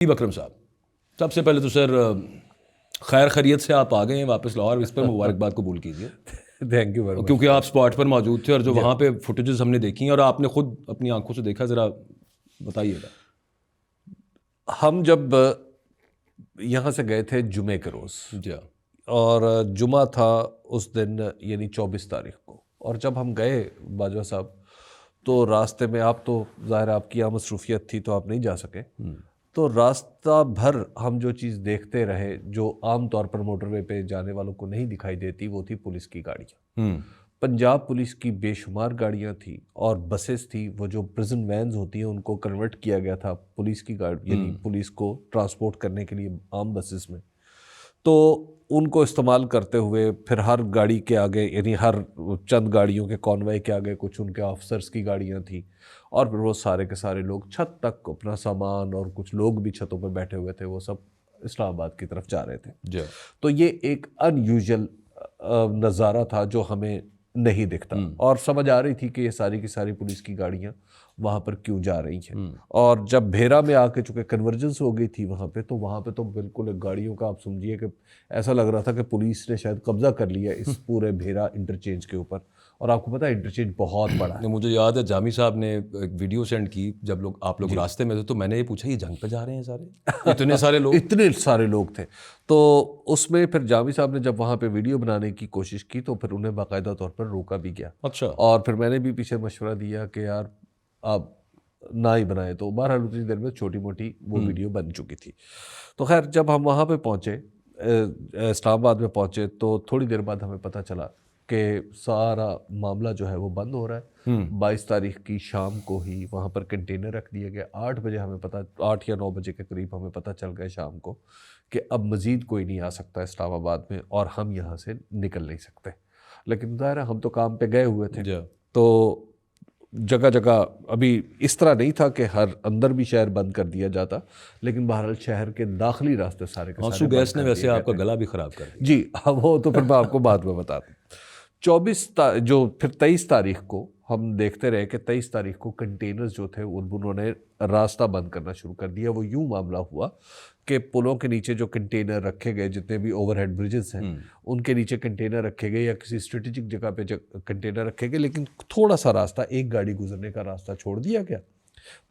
Buckram साहब, सबसे पहले तो सर खैर खैरियत से आप आ गए हैं वापस लाहौर, इस पर मुबारकबाद कबूल कीजिए। Thank you very much. क्योंकि आप स्पॉट पर मौजूद थे और जो वहाँ पे फुटेजेस हमने देखी हैं और आपने खुद अपनी आंखों से देखा, ज़रा बताइएगा। हम जब यहाँ से गए थे जुमे के रोज़, जी और जुमा था उस दिन, यानी 24 तारीख को। और जब हम गए बाजवा साहब, तो रास्ते में, आप तो ज़ाहिर आपकी यहाँ मसरूफियत थी तो आप नहीं जा सके, तो रास्ता भर हम जो चीज़ देखते रहे जो आम तौर पर मोटरवे पे जाने वालों को नहीं दिखाई देती, वो थी पुलिस की गाड़ियाँ। पंजाब पुलिस की बेशुमार गाड़ियाँ थी और बसेस थी। वो जो प्रिजन वैन्स होती हैं उनको कन्वर्ट किया गया था पुलिस की गाड़ी, यानी पुलिस को ट्रांसपोर्ट करने के लिए आम बसेस में। तो उनको इस्तेमाल करते हुए फिर हर गाड़ी के आगे, यानी हर चंद गाड़ियों के कॉन्वॉय के आगे कुछ उनके ऑफिसर्स की गाड़ियाँ थी, और फिर वो सारे के सारे लोग छत तक अपना सामान, और कुछ लोग भी छतों पर बैठे हुए थे, वो सब इस्लामाबाद की तरफ जा रहे थे। तो ये एक अनयूजुअल नज़ारा था जो हमें नहीं दिखता, और समझ आ रही थी कि ये सारी की सारी पुलिस की गाड़ियाँ वहाँ पर क्यों जा रही हैं। और जब भेरा में आके चूँकि कन्वर्जेंस हो गई थी वहाँ पे, तो वहाँ पे तो बिल्कुल एक गाड़ियों का, आप समझिए कि ऐसा लग रहा था कि पुलिस ने शायद कब्जा कर लिया इस पूरे भेरा इंटरचेंज के ऊपर। और आपको पता है इंटरचेंज बहुत बड़ा है। मुझे याद है जामी साहब ने एक वीडियो सेंड की जब आप लोग रास्ते में थे, तो मैंने ये पूछा ये जंग पे जा रहे हैं सारे, इतने सारे लोग। इतने सारे लोग थे। तो उसमें फिर जामी साहब ने जब वहाँ पे वीडियो बनाने की कोशिश की तो फिर उन्हें बाकायदा तौर पर रोका भी गया। अच्छा। और फिर मैंने भी पीछे मशवरा दिया कि यार आप ना ही बनाए, तो बहरहाल उतनी देर में छोटी मोटी वो वीडियो बन चुकी थी। तो खैर जब हम वहाँ पे पहुँचे, इस्लामाबाद में पहुँचे, तो थोड़ी देर बाद हमें पता चला कि सारा मामला जो है वो बंद हो रहा है। 22 तारीख की शाम को ही वहाँ पर कंटेनर रख दिए गए। 8 बजे हमें पता, 8 या 9 बजे के करीब हमें पता चल गया शाम को कि अब मज़ीद कोई नहीं आ सकता इस्लामाबाद में, और हम यहाँ से निकल नहीं सकते। लेकिन ज़ाहिर है हम तो काम पे गए हुए थे, तो जगह जगह अभी इस तरह नहीं था कि हर अंदर भी शहर बंद कर दिया जाता, लेकिन बहरहाल शहर के दाखिली रास्ते सारे के आंसू सारे गैस ने वैसे आपका गला भी ख़राब कर दिया। जी हाँ, वो तो फिर मैं आपको बाद में बता दूँ। 23 तारीख को हम देखते रहे कि 23 तारीख को कंटेनर्स जो थे उन्होंने रास्ता बंद करना शुरू कर दिया। वो यूं मामला हुआ कि पुलों के नीचे जो कंटेनर रखे गए, जितने भी ओवरहेड ब्रिजेस हैं उनके नीचे कंटेनर रखे गए, या किसी स्ट्रेटेजिक जगह पे कंटेनर रखे गए, लेकिन थोड़ा सा रास्ता, एक गाड़ी गुजरने का रास्ता छोड़ दिया गया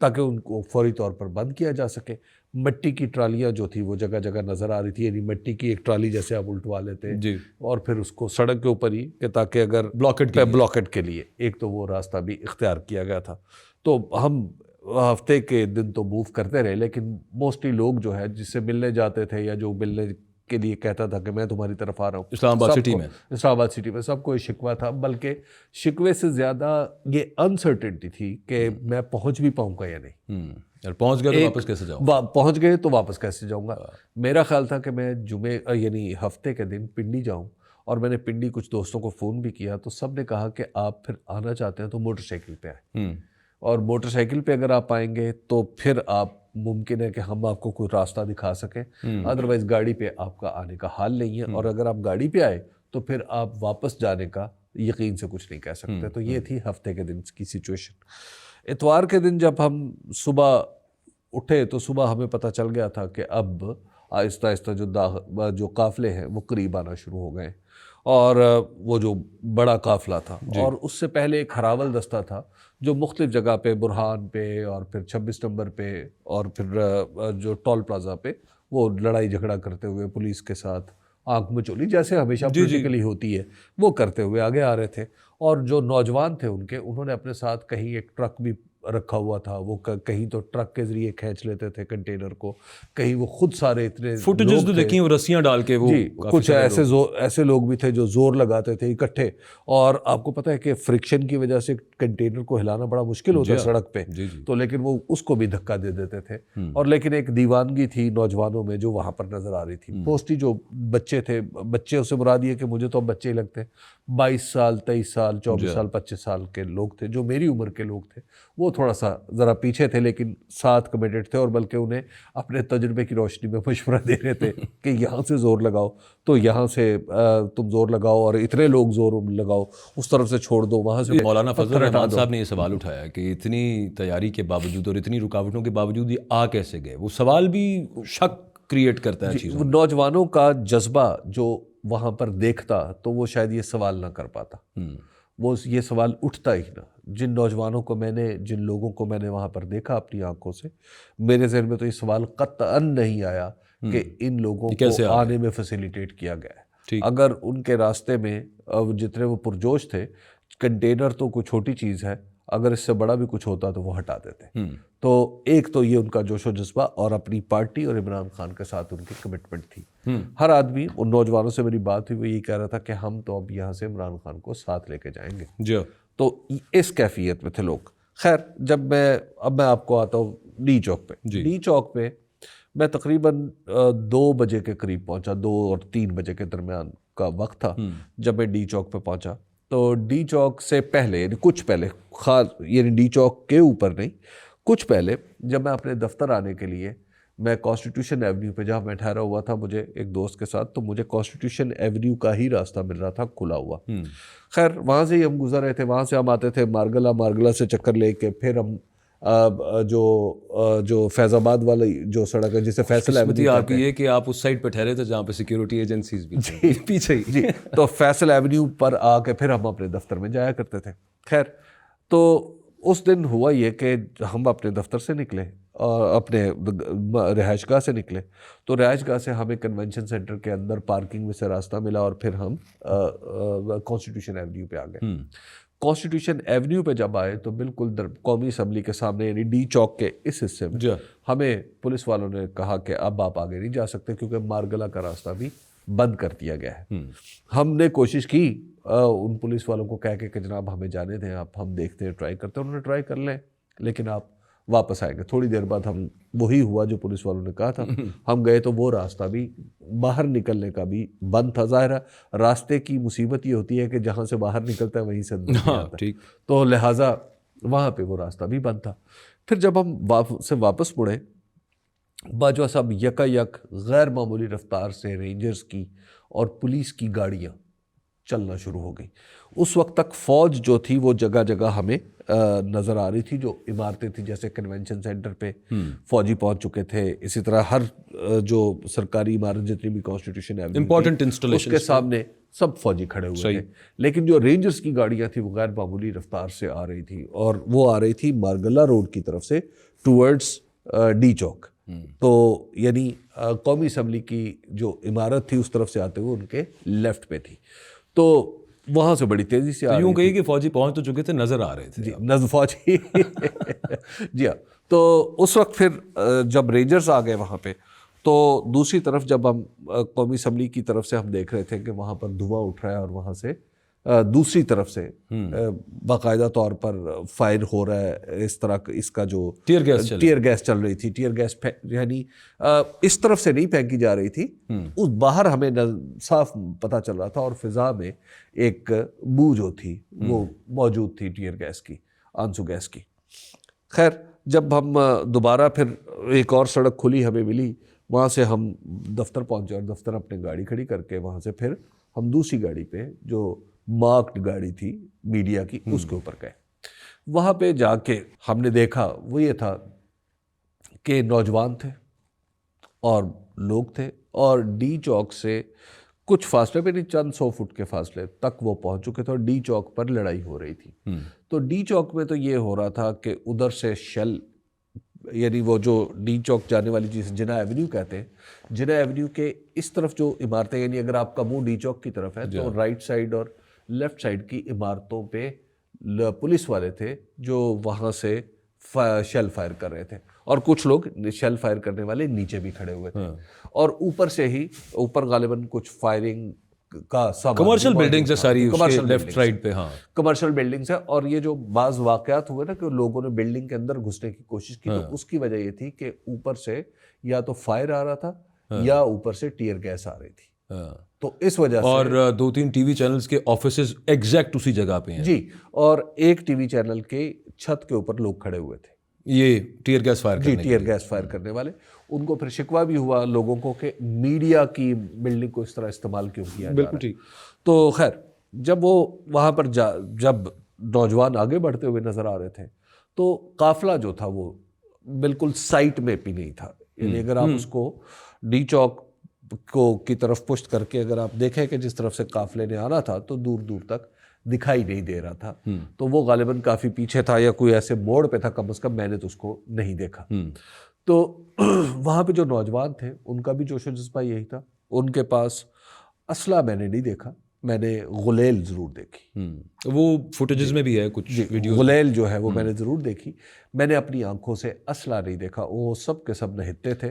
ताकि उनको फौरी तौर पर बंद किया जा सके। मिट्टी की ट्रालियाँ जो थी वो जगह जगह नज़र आ रही थी, यानी मिट्टी की एक ट्राली जैसे आप उल्टवा लेते जी, और फिर उसको सड़क के ऊपर ही, कि ताकि अगर ब्लॉकेट के लिए एक तो वो रास्ता भी इख्तियार किया गया था। तो हम हफ्ते के दिन तो मूव करते रहे, लेकिन मोस्टली लोग जो है जिससे मिलने जाते थे या जो मिलने के लिए कहता था कि मैं तुम्हारी तरफ आ रहा हूँ, इस्लामाबाद सिटी में सबको शिकवा था। बल्कि शिकवे से ज़्यादा ये अनसर्टेनिटी थी कि मैं पहुँच भी पाऊँगा या नहीं। और पहुँच गए तो वापस कैसे जाऊँगा? पहुँच गए तो वापस कैसे जाऊँगा। मेरा ख्याल था कि मैं जुमे यानी हफ्ते के दिन पिंडी जाऊँ, और मैंने पिंडी कुछ दोस्तों को फ़ोन भी किया, तो सब ने कहा कि आप फिर आना चाहते हैं तो मोटरसाइकिल पे आए, और मोटरसाइकिल पे अगर आप आएंगे तो फिर आप मुमकिन है कि हम आपको कोई रास्ता दिखा सकें, अदरवाइज़ गाड़ी पे आपका आने का हाल नहीं है, और अगर आप गाड़ी पे आए तो फिर आप वापस जाने का यकीन से कुछ नहीं कह सकते। तो ये थी हफ्ते के दिन की सिचुएशन। इतवार के दिन जब हम सुबह उठे तो सुबह हमें पता चल गया था कि अब आहिस्ता आहिस्ता जो काफ़िले हैं वो करीब आना शुरू हो गए, और वो जो बड़ा काफ़िला था, और उससे पहले एक हरावल दस्ता था जो मुख्तलिफ जगह पे, बुरहान पे और फिर 26 नंबर पे और फिर जो टोल प्लाजा पे, वो लड़ाई झगड़ा करते हुए पुलिस के साथ आंख मचोली जैसे हमेशा पॉलिटिकली होती है वो करते हुए आगे आ रहे थे। और जो नौजवान थे उन्होंने अपने साथ कहीं एक ट्रक भी रखा हुआ था, वो कहीं तो ट्रक के जरिए खींच लेते थे कंटेनर को, कहीं वो खुद सारे इतने फुटेजेस तो देखी, वो रस्सियां डाल के, वो जी कुछ ऐसे लोग भी थे जो जोर लगाते थे इकट्ठे। और आपको पता है कि फ्रिक्शन की वजह से कंटेनर को हिलाना बड़ा मुश्किल होता है सड़क पे, तो लेकिन वो उसको भी धक्का दे देते थे। और लेकिन एक दीवानगी थी नौजवानों में जो वहाँ पर नजर आ रही थी। मोस्टली जो बच्चे थे, बच्चे से मुराद ये कि मुझे तो बच्चे ही लगते, 22 साल 23 साल 24 साल 25 साल के लोग थे, जो मेरी उम्र के लोग थे, वो वो थोड़ा सा ज़रा पीछे थे लेकिन साथ कमिटेड थे, और बल्कि उन्हें अपने तजुर्बे की रोशनी में मशवरा दे रहे थे कि यहाँ से ज़ोर लगाओ तो यहाँ से तुम ज़ोर लगाओ, और इतने लोग ज़ोर लगाओ, उस तरफ से छोड़ दो, वहाँ से मौलाना फजल पत्थर हटा रहमान दो। साहब ने ये सवाल उठाया कि इतनी तैयारी के बावजूद और इतनी रुकावटों के बावजूद ये आ कैसे गए। वो सवाल भी शक क्रिएट करता है चीज़ों वो में। नौजवानों का जज्बा जो वहाँ पर देखता तो वो शायद ये सवाल ना कर पाता, वो ये सवाल उठता ही ना। जिन नौजवानों को मैंने, जिन लोगों को मैंने वहाँ पर देखा अपनी आंखों से, मेरे ज़हन में तो ये सवाल कतअन नहीं आया कि इन लोगों को आने में फैसिलिटेट किया गया है। अगर उनके रास्ते में जितने वो पुरजोश थे, कंटेनर तो कोई छोटी चीज़ है, अगर इससे बड़ा भी कुछ होता तो वो हटा देते। तो एक तो ये उनका जोशो जज्बा और अपनी पार्टी और इमरान खान के साथ उनकी कमिटमेंट थी। हर आदमी, उन नौजवानों से मेरी बात हुई, वो ये कह रहा था कि हम तो अब यहाँ से इमरान खान को साथ लेके जाएंगे। जी। तो इस कैफियत में थे लोग। खैर, जब मैं आपको आता हूँ डी चौक पे। डी चौक पे मैं तकरीबन 2 बजे के करीब पहुँचा, 2 और 3 बजे के दरमियान का वक्त था जब मैं डी चौक पे पहुँचा। तो डी चौक से पहले, यानी कुछ पहले, खास यानी डी चौक के ऊपर नहीं, कुछ पहले, जब मैं अपने दफ्तर आने के लिए, मैं कॉन्स्टिट्यूशन एवेन्यू पे जहाँ मैं ठहरा हुआ था मुझे एक दोस्त के साथ, तो मुझे कॉन्स्टिट्यूशन एवेन्यू का ही रास्ता मिल रहा था खुला हुआ। खैर, वहाँ से ही हम गुजर रहे थे, वहाँ से हम आते थे मारगला से चक्कर लेके, फिर हम जो फैज़ाबाद वाली जो सड़क है जिसे फैसल एवेन्यू आपकी ये कि आप उस साइड पे ठहरे थे जहाँ पे सिक्योरिटी एजेंसीज भी थी पीछे ही। जी, तो फैसल एवेन्यू पर आके फिर हम अपने दफ्तर में जाया करते थे। खैर, तो उस दिन हुआ ये कि हम अपने दफ्तर से निकले और अपने रिहाइशगाह से निकले, तो रिहाइशगाह से हमें कन्वेंशन सेंटर के अंदर पार्किंग में से रास्ता मिला और फिर हम कॉन्स्टिट्यूशन एवेन्यू पे आ गए। कॉन्स्टिट्यूशन एवेन्यू पे जब आए तो बिल्कुल कौमी असम्बली के सामने, यानी डी चौक के इस हिस्से में, हमें पुलिस वालों ने कहा कि अब आप आगे नहीं जा सकते क्योंकि मारगला का रास्ता भी बंद कर दिया गया है। हमने कोशिश की उन पुलिस वालों को कह के कि जनाब हमें जाने दें, आप, हम देखते हैं, ट्राई करते हैं। उन्होंने ट्राई कर लें लेकिन आप वापस आएंगे। थोड़ी देर बाद हम, वही हुआ जो पुलिस वालों ने कहा था। हम गए तो वो रास्ता भी, बाहर निकलने का भी बंद था। ज़ाहिर है रास्ते की मुसीबत ये होती है कि जहाँ से बाहर निकलता है वहीं से अंदर नहीं आता, तो लिहाजा वहाँ पे वो रास्ता भी बंद था। फिर जब हम वापस मुड़े, बाजवा साहब यकायक गैर मामूली रफ्तार से रेंजर्स की और पुलिस की गाड़ियाँ चलना शुरू हो गई। उस वक्त तक फ़ौज जो थी वो जगह जगह हमें नज़र आ रही थी। जो इमारतें थी, जैसे कन्वेंशन सेंटर पे फ़ौजी पहुंच चुके थे, इसी तरह हर जो सरकारी इमारत जितनी भी कॉन्स्टिट्यूशन एवेन्यू इंपॉर्टेंट इंस्टॉलेशन, उसके सामने सब फौजी खड़े हुए थे। लेकिन जो रेंजर्स की गाड़ियाँ थी वो गैर मामूली रफ्तार से आ रही थी, और वो आ रही थी मारगला रोड की तरफ से टूवर्ड्स डी चौक। तो यानी कौमी असम्बली की जो इमारत थी उस तरफ से आते हुए उनके लेफ्ट पे थी। तो वहाँ से बड़ी तेज़ी से यूँ कही कि फौजी पहुँच तो चुके थे, नज़र आ रहे थे जी, नज़र फौजी जी हाँ। तो उस वक्त फिर जब रेंजर्स आ गए वहाँ पे, तो दूसरी तरफ जब हम कौमी असम्बली की तरफ से हम देख रहे थे कि वहाँ पर धुआं उठ रहा है और वहाँ से दूसरी तरफ से बाकायदा तौर पर फायर हो रहा है, इस तरह इसका जो टीयर गैस चल रही थी, टीयर गैस यानी इस तरफ से नहीं फेंकी जा रही थी, उस बाहर हमें साफ पता चल रहा था, और फिजा में एक बू जो थी वो मौजूद थी टीयर गैस की, आंसू गैस की। खैर, जब हम दोबारा फिर एक और सड़क खुली हमें मिली, वहाँ से हम दफ्तर पहुँचे और दफ्तर अपनी गाड़ी खड़ी करके वहाँ से फिर हम दूसरी गाड़ी पे, जो मार्क्ड गाड़ी थी मीडिया की, उसके ऊपर गए। वहाँ पे जाके हमने देखा वो ये था कि नौजवान थे और लोग थे, और डी चौक से कुछ फासले पे, नहीं चंद 100 फुट के फासले तक वो पहुँच चुके थे और डी चौक पर लड़ाई हो रही थी। तो डी चौक में तो ये हो रहा था कि उधर से शेल, यानी वो जो डी चौक जाने वाली चीज़ जिना एवेन्यू कहते हैं, जिना एवेन्यू के इस तरफ जो इमारतें, यानी अगर आपका मुंह डी चौक की तरफ है तो राइट साइड और लेफ्ट साइड की इमारतों पे पुलिस वाले थे जो वहाँ से शेल फायर कर रहे थे, और कुछ लोग शेल फायर करने वाले नीचे भी खड़े हुए थे। और ऊपर से ही, ऊपर गालिबन कुछ फायरिंग का सामान, कमर्शियल बिल्डिंग्स है सारी, उसके लेफ्ट साइड पे, हाँ, कमर्शियल बिल्डिंग्स है। और ये जो बाज वाकयात हुए ना कि लोगों ने बिल्डिंग के अंदर घुसने की कोशिश की, तो उसकी वजह ये थी कि ऊपर से या तो फायर आ रहा था या ऊपर से टीयर गैस आ रही थी। तो इस वजह से और 2-3 टीवी चैनल्स के ऑफिसेज एग्जैक्ट उसी जगह पे हैं। जी, और एक टीवी चैनल के छत के ऊपर लोग खड़े हुए थे, ये टीयर गैस फायर जी, करने टियर गैस फायर करने वाले। उनको फिर शिकवा भी हुआ लोगों को कि मीडिया की बिल्डिंग को इस तरह इस्तेमाल क्यों किया जा रहा बिल्कुल है। ठीक। तो खैर जब वो वहाँ पर जब नौजवान आगे बढ़ते हुए नजर आ रहे थे तो काफिला जो था वो बिल्कुल साइट में भी नहीं था। यानी अगर आप उसको डी चौक को की तरफ पुश करके अगर आप देखें कि जिस तरफ से काफिले ने आना था तो दूर दूर तक दिखाई नहीं दे रहा था। तो वो गालिबन काफ़ी पीछे था या कोई ऐसे मोड़ पे था, कम से कम मैंने तो उसको नहीं देखा। तो वहाँ पे जो नौजवान थे उनका भी जोशो जज्बा यही था। उनके पास असला मैंने नहीं देखा, मैंने गुलेल ज़रूर देखी। वो फुटेजेस में भी है कुछ वीडियो। गुलेल जो है वो मैंने ज़रूर देखी, मैंने अपनी आंखों से असला नहीं देखा। वो सब के सब नहते थे